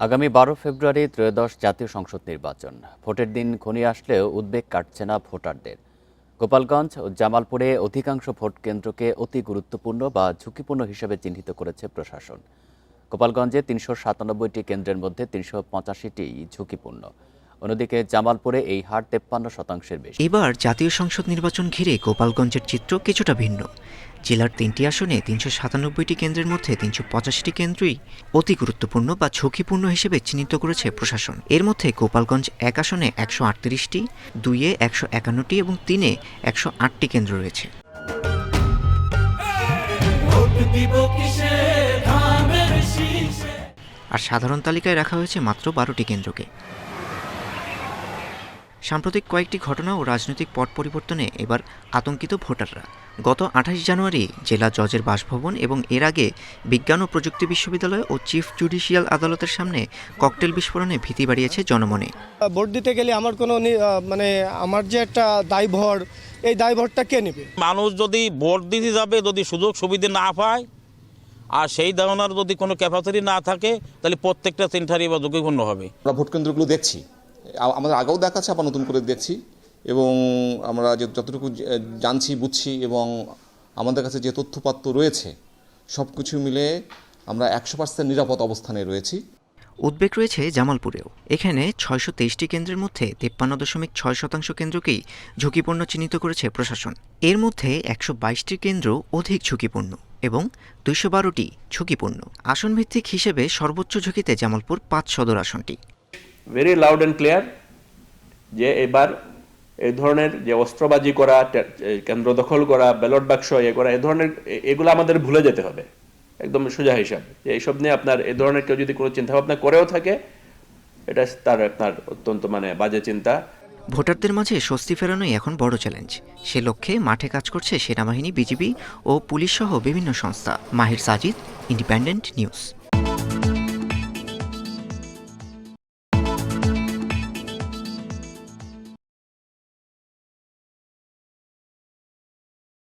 আগামী ১২ ফেব্রুয়ারি ত্রয়োদশ জাতীয় সংসদ নির্বাচন। ভোটের দিন ঘনিয়ে আসলেও উদ্বেগ কাটছে না ভোটারদের। গোপালগঞ্জ ও জামালপুরে অধিকাংশ ভোট কেন্দ্রকে অতি গুরুত্বপূর্ণ বা ঝুঁকিপূর্ণ হিসেবে চিহ্নিত করেছে প্রশাসন। গোপালগঞ্জে ৩৯৭টি কেন্দ্রের মধ্যে ৩৮৫টি ঝুঁকিপূর্ণ। অন্যদিকে জামালপুরে এই হার ৫৩% বেশি। এবার জাতীয় সংসদ নির্বাচন ঘিরে গোপালগঞ্জের চিত্র কিছুটা ভিন্ন। জেলার ৩টি আসনে ৩৯৭টি কেন্দ্রের মধ্যে ৩৮৫টি কেন্দ্রই অতি গুরুত্বপূর্ণ বা ঝুঁকিপূর্ণ হিসেবে চিহ্নিত করেছে প্রশাসন। এর মধ্যে গোপালগঞ্জ ১ আসনে ১৩৮টি, ২-এ ১৫১টি এবং ৩-এ ১০৮টি কেন্দ্র রয়েছে। আর সাধারণ তালিকায় রাখা হয়েছে মাত্র ১২টি কেন্দ্রকে। সাম্প্রতিক কয়েকটি ঘটনা ও রাজনৈতিক পট পরিবর্তনে এবার আতঙ্কিত ভোটাররা। গত ২৮ জানুয়ারি জেলা জজের বাসভবন এবং এর আগে বিজ্ঞান ও প্রযুক্তি বিশ্ববিদ্যালয় ও চিফ জুডিশিয়াল আদালতের সামনে ককটেল বিস্ফোরণে ভীতি বাড়িয়েছে জনমনে। ভোট দিতে গেলে আমার কোনো আমার যে একটা দায়ভার, এই দায়ভারটা কে নেবে? মানুষ যদি ভোট দিতে যাবে, যদি সুযোগ সুবিধা না পায় আর সেই ধরনের যদি কোনো ক্যাপাসিটি না থাকে, তাহলে প্রত্যেকটা সেন্টারই বা ঝুঁকিপূর্ণ হবে। আমরা ভোট কেন্দ্রগুলো দেখছি, আমাদের আগেও দেখাচ্ছে, আবার নতুন করে দেখছি, এবং আমরা যতটুকু জানছি বুঝছি এবং আমাদের কাছে যে তথ্যপাত্র রয়েছে সব কিছু মিলে আমরা ১০০% নিরাপদ অবস্থানে রয়েছি। উদ্বেগ রয়েছে জামালপুরেও। এখানে ৬২৩টি কেন্দ্রের মধ্যে ৫৩.৬% কেন্দ্রকেই ঝুঁকিপূর্ণ চিহ্নিত করেছে প্রশাসন। এর মধ্যে ১২২টি কেন্দ্র অধিক ঝুঁকিপূর্ণ এবং ২১২টি ঝুঁকিপূর্ণ। আসনভিত্তিক হিসেবে সর্বোচ্চ ঝুঁকিতে জামালপুর ৫ সদর আসনটি। ভেরি লাউড অ্যান্ড ক্লিয়ার যে এবার এই ধরনের যে অস্ত্রবাজি করা, কেন্দ্র দখল করা, ব্যালট বাক্স করা, এই ধরনের এগুলো আমাদের ভুলে যেতে হবে। একদম সোজা হিসাব যে এইসব নিয়ে আপনার এই ধরনের কেউ যদি কোনো চিন্তাভাবনা করেও থাকে, এটা আপনার অত্যন্ত বাজে চিন্তা। ভোটারদের মাঝে স্বস্তি ফেরানোই এখন বড় চ্যালেঞ্জ। সে লক্ষ্যে মাঠে কাজ করছে সেনাবাহিনী, বিজিবি ও পুলিশ সহ বিভিন্ন সংস্থা। মাহির সাজিদ, ইন্ডিপেন্ডেন্ট নিউজ।